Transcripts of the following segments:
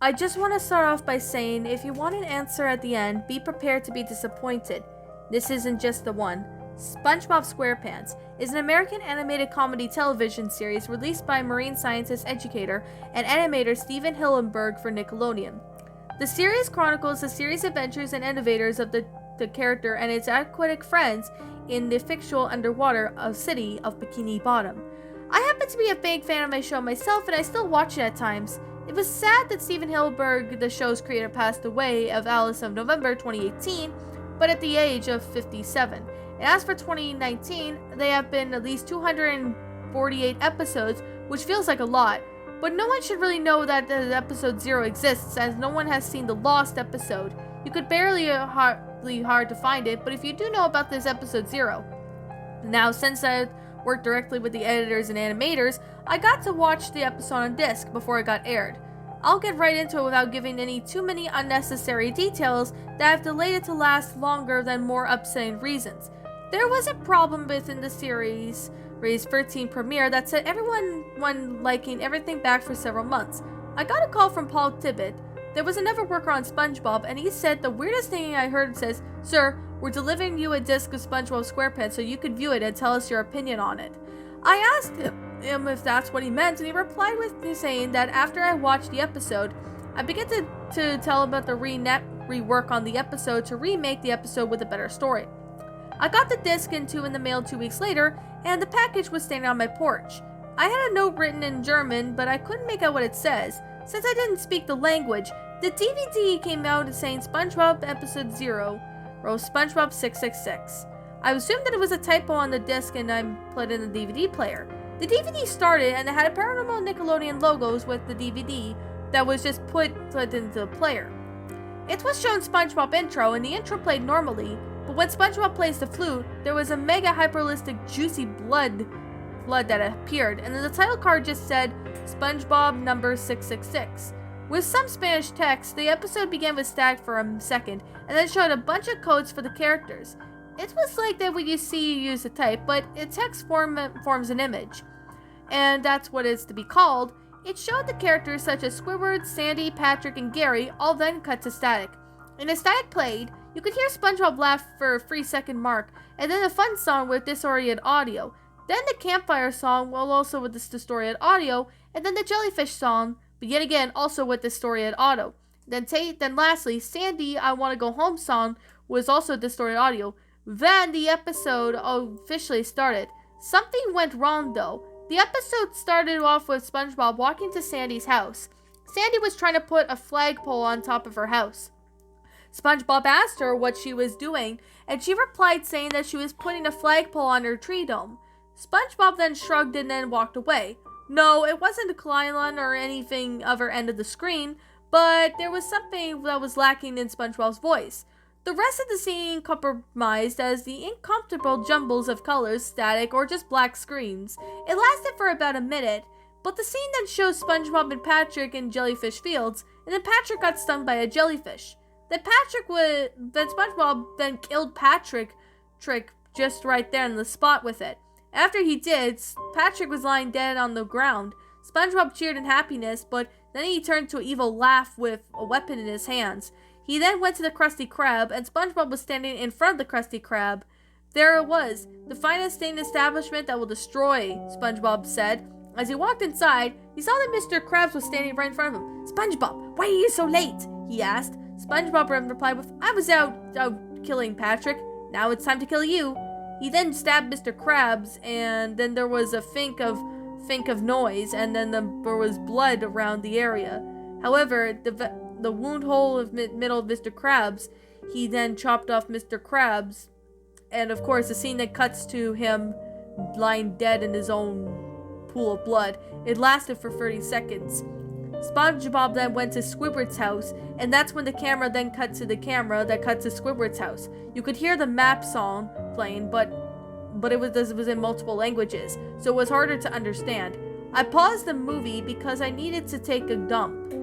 I just want to start off by saying, if you want an answer at the end, be prepared to be disappointed. This isn't just the one. Spongebob SquarePants is an American animated comedy television series released by marine scientist educator and animator Steven Hillenburg for Nickelodeon. The series chronicles the series adventures and innovators of the character and its aquatic friends in the fictional underwater city of Bikini Bottom. I happen to be a big fan of my show myself, and I still watch it at times. It was sad that Steven Hillenburg, the show's creator, passed away of Alice of November 2018, but at the age of 57. And as for 2019, there have been at least 248 episodes, which feels like a lot, but no one should really know that the episode 0 exists, as no one has seen the lost episode. You could hardly hard to find it, but if you do know about this episode 0. Now, since I worked directly with the editors and animators, I got to watch the episode on disc before it got aired. I'll get right into it without giving too many unnecessary details that have delayed it to last longer than more upsetting reasons. There was a problem within the series' 13 premiere that set everyone liking everything back for several months. I got a call from Paul Tibbett. There was another worker on SpongeBob, and he said the weirdest thing I heard says, "Sir, we're delivering you a disc of SpongeBob SquarePants so you could view it and tell us your opinion on it." I asked him if that's what he meant, and he replied with me saying that after I watched the episode, I began to tell him about the rework on the episode to remake the episode with a better story. I got the disc in the mail 2 weeks later, and the package was standing on my porch. I had a note written in German, but I couldn't make out what it says. Since I didn't speak the language, the DVD came out saying SpongeBob Episode 0, or SpongeBob 666. I assumed that it was a typo on the disc and I put it in the DVD player. The DVD started and it had a paranormal Nickelodeon logos with the DVD that was just put into the player. It was shown SpongeBob intro, and the intro played normally, but when SpongeBob plays the flute, there was a mega hyperrealistic juicy blood that appeared, and then the title card just said SpongeBob number 666. With some Spanish text, the episode began with static for a second, and then showed a bunch of codes for the characters. It was like that when you use a type, but text forms an image, and that's what it's to be called. It showed the characters such as Squidward, Sandy, Patrick, and Gary, all then cut to static. And as static played, you could hear SpongeBob laugh for a 3-second mark, and then a fun song with disoriented audio. Then the campfire song, also with this distorted audio, and then the jellyfish song, but yet again also with distorted audio. Then lastly, Sandy, I Want to Go Home song was also distorted audio. Then the episode officially started. Something went wrong though. The episode started off with SpongeBob walking to Sandy's house. Sandy was trying to put a flagpole on top of her house. SpongeBob asked her what she was doing, and she replied saying that she was putting a flagpole on her tree dome. SpongeBob then shrugged and then walked away. No, it wasn't a Kylon or anything other end of the screen, but there was something that was lacking in SpongeBob's voice. The rest of the scene compromised as the incomparable jumbles of colors, static, or just black screens. It lasted for about a minute, but the scene then shows SpongeBob and Patrick in jellyfish fields, and then Patrick got stung by a jellyfish. Then SpongeBob then killed Patrick just right there in the spot with it. After he did, Patrick was lying dead on the ground. SpongeBob cheered in happiness, but then he turned to an evil laugh with a weapon in his hands. He then went to the Krusty Krab, and SpongeBob was standing in front of the Krusty Krab. There it was, the finest thing establishment that will destroy, SpongeBob said. As he walked inside, he saw that Mr. Krabs was standing right in front of him. "SpongeBob, why are you so late?" he asked. SpongeBob replied with, "I was out killing Patrick. Now it's time to kill you." He then stabbed Mr. Krabs, and then there was a think of noise, and then there was blood around the area. However, the wound hole of middle of Mr. Krabs, he then chopped off Mr. Krabs, and of course the scene that cuts to him lying dead in his own pool of blood. It lasted for 30 seconds. SpongeBob then went to Squidward's house, and that's when the camera then cut to the camera that cut to Squidward's house. You could hear the map song playing, but it was in multiple languages, so it was harder to understand. I paused the movie because I needed to take a dump.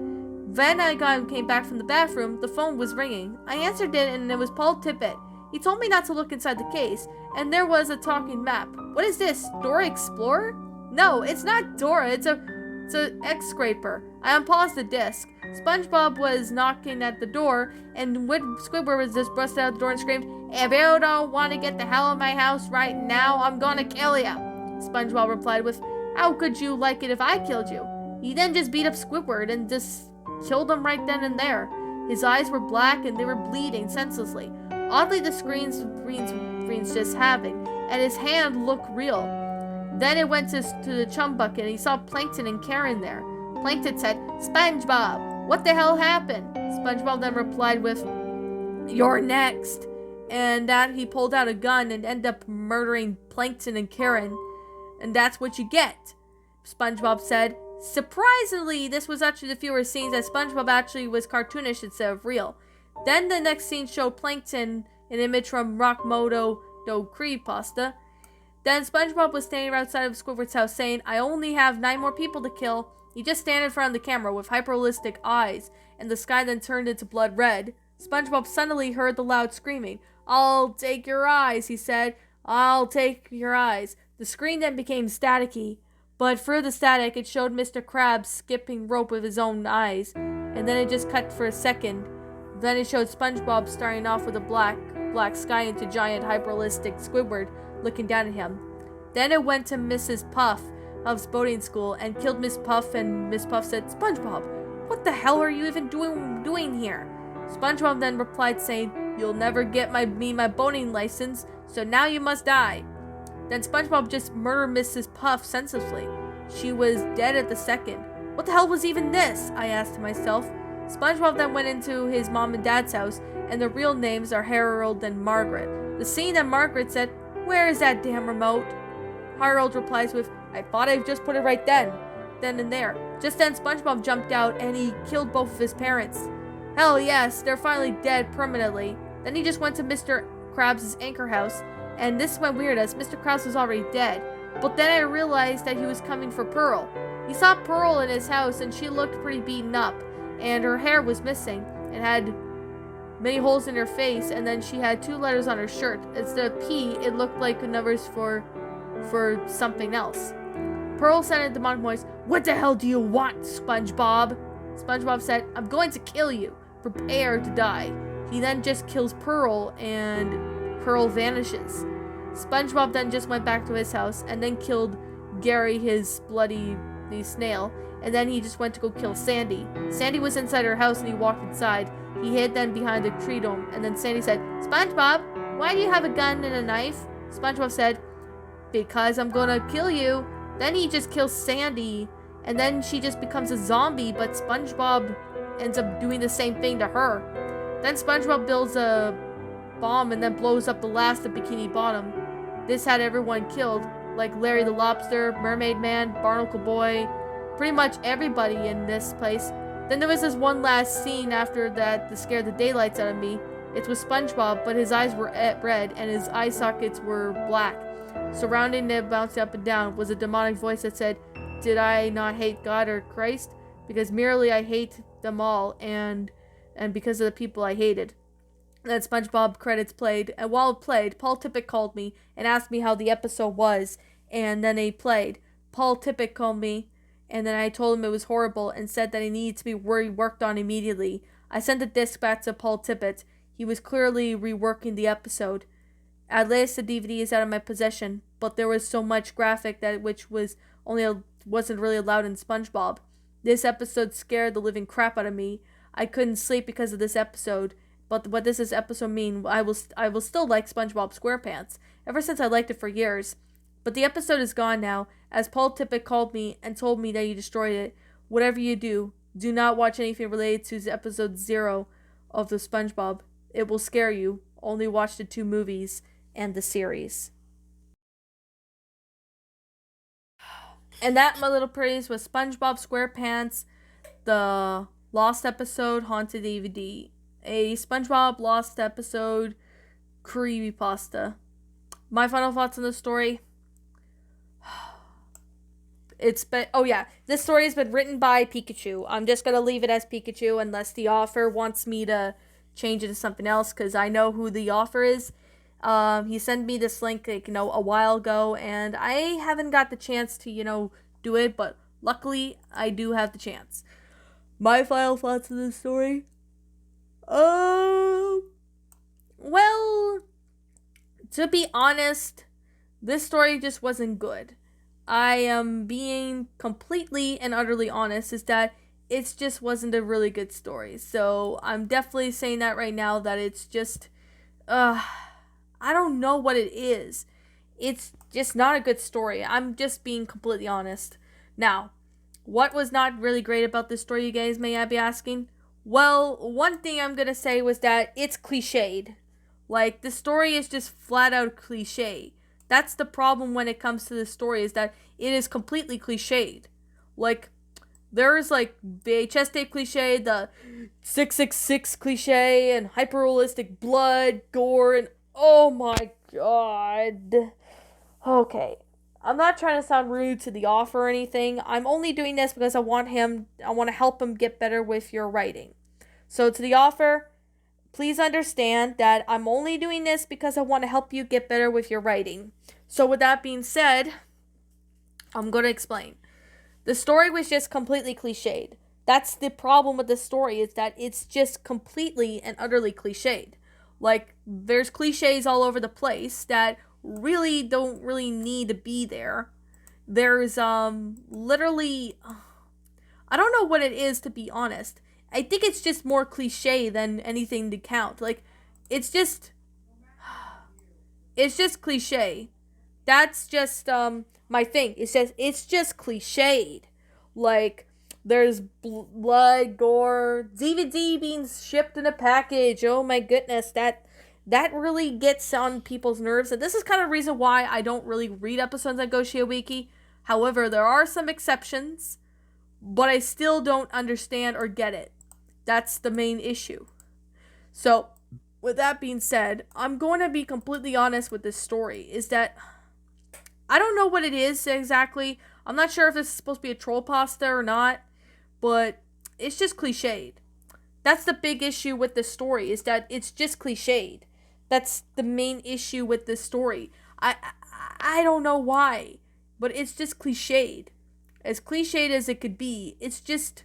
Then came back from the bathroom. The phone was ringing. I answered it, and it was Paul Tippett. He told me not to look inside the case, and there was a talking map. "What is this, Dora Explorer?" "No, it's not Dora. It's It's a X-scraper. I unpaused the disc. SpongeBob was knocking at the door, and Squidward was just busted out the door and screamed, "If you don't want to get the hell out of my house right now, I'm gonna kill you." SpongeBob replied with, "How could you like it if I killed you?" He then just beat up Squidward and just killed him right then and there. His eyes were black and they were bleeding senselessly. Oddly, the screens just having, and his hand looked real. Then it went to the chum bucket and he saw Plankton and Karen there. Plankton said, "SpongeBob, what the hell happened?" SpongeBob then replied with, "You're next." And that he pulled out a gun and ended up murdering Plankton and Karen. And that's what you get. SpongeBob said, surprisingly, this was actually the fewer scenes as SpongeBob actually was cartoonish instead of real. Then the next scene showed Plankton, an image from Rockmodo do Creepypasta. Then SpongeBob was standing outside of Squidward's house saying, "I only have 9 more people to kill." He just stand in front of the camera with hyper-realistic eyes, and the sky then turned into blood red. SpongeBob suddenly heard the loud screaming. "I'll take your eyes," he said. "I'll take your eyes." The screen then became staticky, but through the static it showed Mr. Krabs skipping rope with his own eyes, and then it just cut for a second. Then it showed SpongeBob starting off with a black sky into giant hyper-realistic Squidward looking down at him. Then it went to Mrs. Puff of boating school and killed Miss Puff, and Miss Puff said, "SpongeBob, what the hell are you even doing here?" SpongeBob then replied saying, "You'll never get my boating license, so now you must die." Then SpongeBob just murdered Mrs. Puff senselessly. She was dead at the second. What the hell was even this? I asked myself. SpongeBob then went into his mom and dad's house, and their real names are Harold and Margaret. The scene that Margaret said, "Where is that damn remote?" Harold replies with, "I thought I just put it right then and there." Just then SpongeBob jumped out and he killed both of his parents. Hell yes, they're finally dead permanently. Then he just went to Mr. Krabs' anchor house, and this went weird as Mr. Krabs was already dead. But then I realized that he was coming for Pearl. He saw Pearl in his house and she looked pretty beaten up, and her hair was missing and had many holes in her face, and then she had 2 letters on her shirt. Instead of P, it looked like numbers for something else. Pearl said in a demonic voice, "What the hell do you want, SpongeBob?" SpongeBob said, "I'm going to kill you. Prepare to die." He then just kills Pearl, and Pearl vanishes. SpongeBob then just went back to his house and then killed Gary, his bloody snail, and then he just went to go kill Sandy. Sandy was inside her house and he walked inside. He hid then behind the tree dome, and then Sandy said, "SpongeBob, why do you have a gun and a knife?" SpongeBob said, "Because I'm gonna kill you." Then he just kills Sandy, and then she just becomes a zombie, but SpongeBob ends up doing the same thing to her. Then SpongeBob builds a bomb and then blows up the last of Bikini Bottom. This had everyone killed, like Larry the Lobster, Mermaid Man, Barnacle Boy, pretty much everybody in this place. Then there was this one last scene after that scared the daylights out of me. It was SpongeBob, but his eyes were red and his eye sockets were black. Surrounding it, bouncing up and down, was a demonic voice that said, "Did I not hate God or Christ? Because merely I hate them all, and because of the people I hated." Then SpongeBob credits played, and while it played, Paul Tippett called me and asked me how the episode was, and then it played. Paul Tippett called me, and then I told him it was horrible and said that it needed to be worked on immediately. I sent the disc back to Paul Tippett. He was clearly reworking the episode. At least the DVD is out of my possession, but there was so much graphic that wasn't really allowed in SpongeBob. This episode scared the living crap out of me. I couldn't sleep because of this episode. But what does this episode mean? I will still like SpongeBob SquarePants, ever since I liked it for years. But the episode is gone now, as Paul Tippett called me and told me that you destroyed it. Whatever you do not watch anything related to episode 0 of the SpongeBob. It will scare you. Only watch the 2 movies and the series. And that, my little pretties, was SpongeBob SquarePants, the Lost episode, Haunted DVD. A SpongeBob Lost episode, creepypasta. My final thoughts on the story. This story has been written by Pikachu. I'm just gonna leave it as Pikachu unless the author wants me to change it to something else, because I know who the author is. He sent me this link, a while ago, and I haven't got the chance to, do it, but Luckily, I do have the chance. My final thoughts on this story? Well, to be honest, this story just wasn't good. I am being completely and utterly honest, is that it just wasn't a really good story. So I'm definitely saying that right now, that it's just, I don't know what it is. It's just not a good story. I'm just being completely honest. Now, what was not really great about this story, you guys may be asking? Well, one thing I'm gonna say was that it's cliched. Like, the story is just flat out cliche. That's the problem when it comes to the story, is that it is completely cliched. Like, there's like VHS tape cliche, the 666 cliche, and hyper realistic blood, gore, and oh my god. Okay. I'm not trying to sound rude to the author or anything. I'm only doing this because I want to help him get better with your writing. So to the author, please understand that I'm only doing this because I want to help you get better with your writing. So with that being said, I'm going to explain. The story was just completely cliched. That's the problem with the story, is that it's just completely and utterly cliched. Like, there's cliches all over the place that really don't really need to be there. There's literally, I don't know what it is, to be honest. I think it's just more cliche than anything to count. Like, it's just cliche. That's just my thing. It's just cliched. Like, there's blood, gore, DVD being shipped in a package. Oh my goodness, that really gets on people's nerves. And this is kind of the reason why I don't really read episodes on Goshia Wiki. However, there are some exceptions, but I still don't understand or get it. That's the main issue. So, with that being said, I'm going to be completely honest with this story, is that I don't know what it is exactly. I'm not sure if this is supposed to be a troll pasta or not, but it's just cliched. That's the big issue with this story, is that it's just cliched. That's the main issue with this story. I don't know why, but it's just cliched. As cliched as it could be, it's just,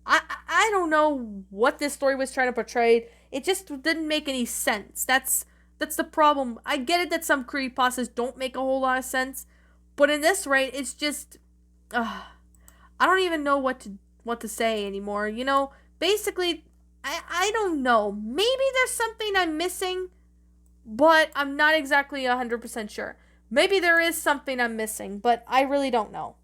I don't know what this story was trying to portray. It just didn't make any sense. That's the problem. I get it that some creepypastas don't make a whole lot of sense, but in this rate, it's just, I don't even know what to say anymore. You know, basically, I don't know. Maybe there's something I'm missing, but I'm not exactly 100% sure. Maybe there is something I'm missing, but I really don't know.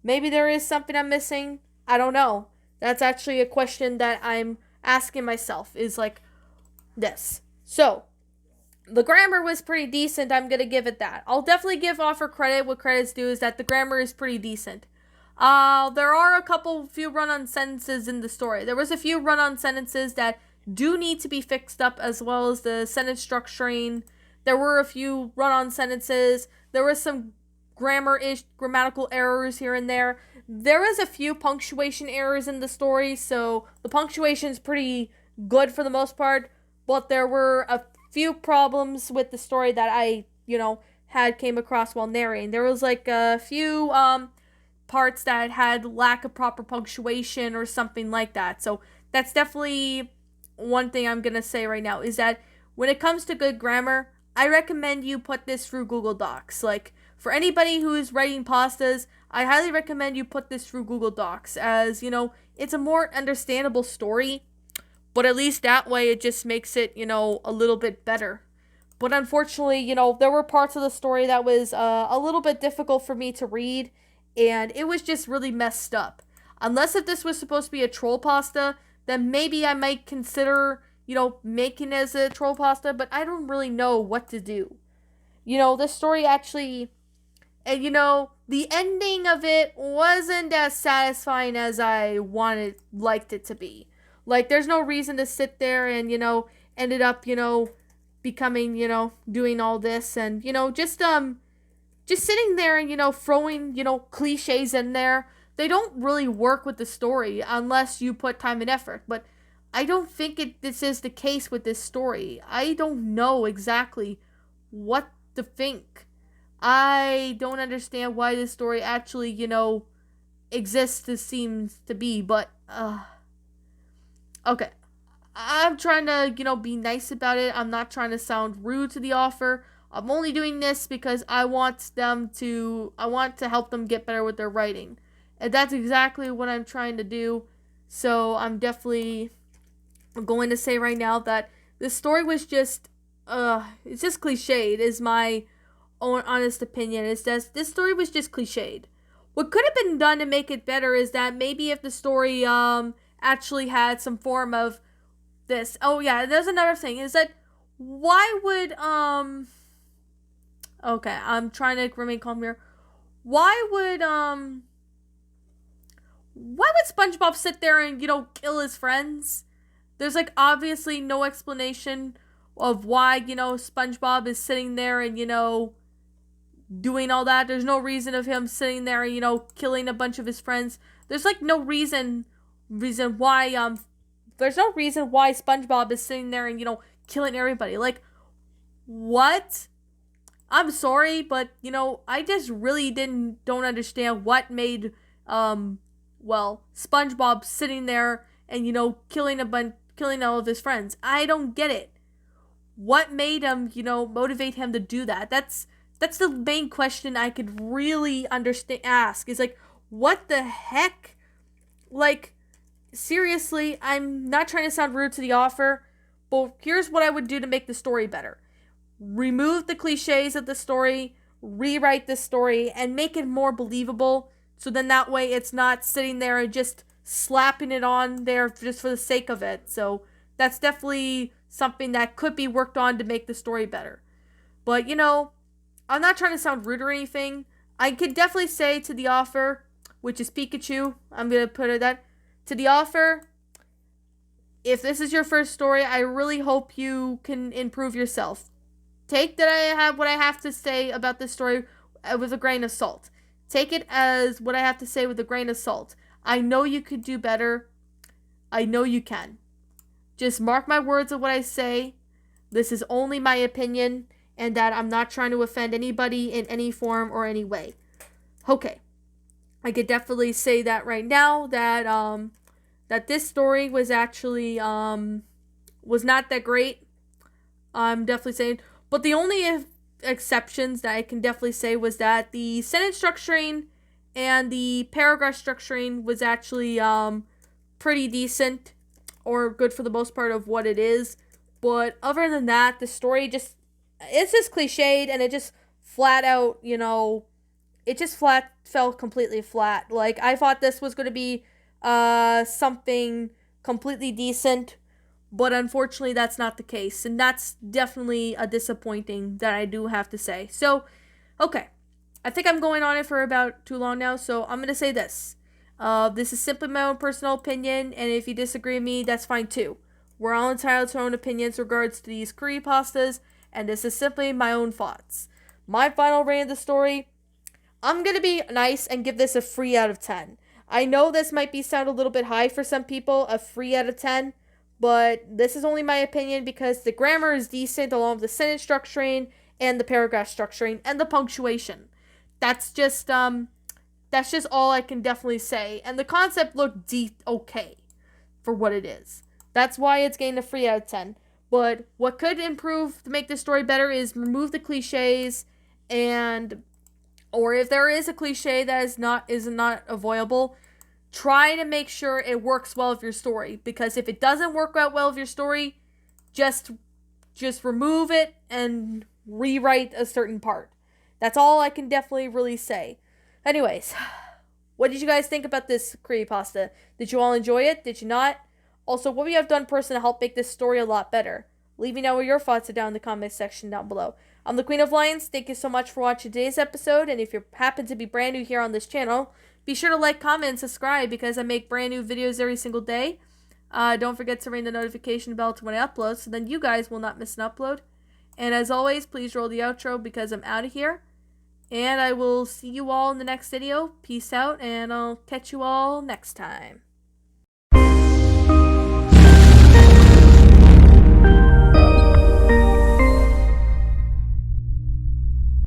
Maybe there is something I'm missing. I don't know. That's actually a question that I'm asking myself, is like this. So, the grammar was pretty decent. I'm going to give it that. I'll definitely give author credit. What credit's due is that the grammar is pretty decent. There are a few run-on sentences in the story. There was a few run-on sentences that do need to be fixed up, as well as the sentence structuring. There were a few run-on sentences. There was some grammatical errors here and there. There was a few punctuation errors in the story, so the punctuation is pretty good for the most part, but there were a few problems with the story that I, came across while narrating. There was like a few parts that had lack of proper punctuation or something like that. So that's definitely one thing I'm gonna say right now, is that when it comes to good grammar, I recommend you put this through Google Docs. Like, for anybody who is writing pastas, I highly recommend you put this through Google Docs, as, it's a more understandable story, but at least that way it just makes it, a little bit better. But unfortunately, there were parts of the story that was a little bit difficult for me to read, and it was just really messed up. Unless if this was supposed to be a troll pasta, then maybe I might consider, making it as a troll pasta, but I don't really know what to do. This story actually, and the ending of it wasn't as satisfying as I liked it to be. Like, there's no reason to sit there and, ended up, becoming, doing all this and, just sitting there and, throwing, cliches in there. They don't really work with the story unless you put time and effort. But I don't think this is the case with this story. I don't know exactly what to think. I don't understand why this story actually, exists as seems to be, but, okay. I'm trying to, be nice about it. I'm not trying to sound rude to the author. I'm only doing this because I want to help them get better with their writing. And that's exactly what I'm trying to do. So I'm definitely going to say right now that this story was just, it's just cliched, is my own honest opinion. It's just, this story was just cliched. What could have been done to make it better is that maybe if the story, actually had some form of this. Oh yeah, there's another thing, is that why would, okay, I'm trying to remain calm here. Why would SpongeBob sit there and, kill his friends? There's like obviously no explanation of why, SpongeBob is sitting there and, doing all that. There's no reason of him sitting there and, killing a bunch of his friends. There's like no reason why there's no reason why SpongeBob is sitting there and, killing everybody. Like, what? I'm sorry, but, I just really don't understand what made, SpongeBob sitting there and, killing all of his friends. I don't get it. What made him, motivate him to do that? That's the main question I could really ask, is like, what the heck? Like, seriously, I'm not trying to sound rude to the author, but here's what I would do to make the story better. Remove the cliches of the story, rewrite the story, and make it more believable, so then that way it's not sitting there and just slapping it on there just for the sake of it. So that's definitely something that could be worked on to make the story better. But, I'm not trying to sound rude or anything. I could definitely say to the author, which is Pikachu, I'm going to put it that, to the author, if this is your first story, I really hope you can improve yourself. Take what I have to say about this story with a grain of salt. Take it as what I have to say with a grain of salt. I know you could do better. I know you can. Just mark my words of what I say. This is only my opinion, and that I'm not trying to offend anybody in any form or any way. Okay. I could definitely say that right now, that this story was actually, was not that great. I'm definitely saying, but the only exceptions that I can definitely say was that the sentence structuring and the paragraph structuring was actually, pretty decent, or good for the most part of what it is. But other than that, the story it's just cliched, and it just flat out, it just fell completely flat. Like, I thought this was going to be something completely decent, but unfortunately that's not the case, and that's definitely a disappointing that I do have to say. So, okay, I think I'm going on it for about too long now, so I'm going to say this. This is simply my own personal opinion, and if you disagree with me, that's fine too. We're all entitled to our own opinions regards to these creepypastas, and this is simply my own thoughts. My final rating of the story, I'm going to be nice and give this a 3 out of 10. I know this might sound a little bit high for some people, a 3 out of 10, but this is only my opinion because the grammar is decent along with the sentence structuring and the paragraph structuring and the punctuation. That's just all I can definitely say. And the concept looked okay for what it is. That's why it's getting a 3 out of 10. But what could improve to make this story better is remove the cliches, or if there is a cliche that is not avoidable, try to make sure it works well with your story. Because if it doesn't work out well with your story, just remove it and rewrite a certain part. That's all I can definitely really say. Anyways, what did you guys think about this creepypasta? Did you all enjoy it? Did you not? Also, what would you have done personally to help make this story a lot better? Leave me know what your thoughts are down in the comment section down below. I'm the Queen of Lions. Thank you so much for watching today's episode. And if you happen to be brand new here on this channel, be sure to like, comment, and subscribe because I make brand new videos every single day. Don't forget to ring the notification bell to when I upload so then you guys will not miss an upload. And as always, please roll the outro because I'm out of here. And I will see you all in the next video. Peace out, and I'll catch you all next time.